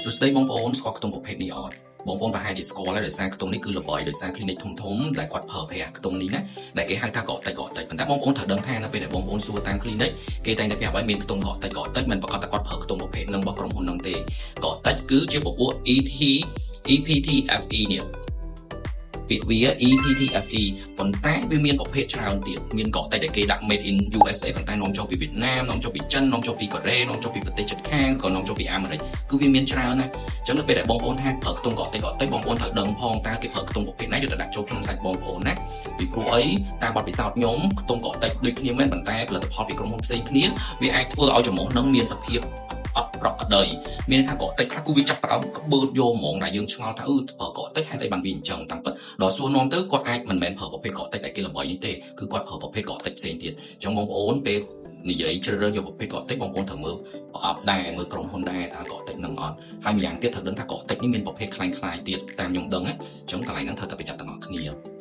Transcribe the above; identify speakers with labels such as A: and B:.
A: សួស្តីបងប្អូនស្គាល់ខ្ទង់ប្រភេទនេះអត់បងប្អូនប្រហែលជាស្គាល់ហើយដោយសារខ្ទង់នេះគឺល្បីដោយសារ clinic ធំដែលគាត់ប្រើប្រាស់ខ្ទង់នេះណាដែលគេហៅថាកកតិចប៉ុន្តែបងប្អូនត្រូវដឹងថានៅពេលដែលបងប្អូនសួរតាម clinic គេតែងតែប្រាប់ឲ្យមានខ្ទង់កកតិចមិនប្រកាសថាគាត់ប្រើខ្ទង់ប្រភេទនឹងរបស់ក្រុមហ៊ុននឹងទេកកតិចគឺជាពពួក EPTFE នេះពាក្យវា EPTFE ប៉ុន្តែវាមានប្រភេទច្រើនទៀតមានកកតិចដែលគេដាក់ made in USA ប៉ុន្តែនាំចូលពីវៀតណាមនាំចូលពីចិននាំចូលពីកូរ៉េនាំចូលពីប្រទេសជិតខាងក៏នាំចូលពីអាមេរិកគឺវាមានច្រើនណាស់អញ្ចឹងនៅពេលដែលបងប្អូនថាប្រើខ្ទង់កកតិចបងប្អូនត្រូវដឹងផងតើគេប្រើខ្ទង់ប្រភេទណាយកទៅដាក់ចូលក្នុងសាច់បងប្អូនណាពីព្រោះអីតាមបទពិសោធន៍ខ្ញុំខ្ទង់កកតិចដូចគ្នាមែនប៉ុន្តែផលិតផលពីក្រុមហ៊ុនផ្សេងគ្នាវាអាចធ្វើឲ្យចំហនឹងមានសភាពអត់ប្រក្រតីមានថាកកតិចខ្លះគឺវាចាប់ផ្ដើមក្បឺតយកហ្មងដែលយើងឆ្ងល់ថាប្រើកកតិចហេតុអីបានវាអញ្ចឹងតាមពិតដល់សួរនាំទៅគាត់អាចមិនមែនប្រើប្រភេទកកតិចដែលគេល្បីនេះទេគឺគាត់ប្រើប្រភេទកកតិចផ្សេងទៀតអញ្ចឹងបងប្អូនពេលនិយាយជ្រើសរើសយកប្រភេទកកតិចបងប្អូនត្រូវមើលប្រអប់ដែរមើលក្រុមហ៊ុនដែរតើកកតិចនឹងអត់ហើយម្យ៉ាងទៀតត្រូវដឹងថាកកតិចនេះមានប្រភេទคล้ายទៀតតាមខ្ញុំដឹងអញ្ចឹងកន្លែងហ្នឹងត្រូវតែប្រយ័ត្នទាំងអស់គ្នា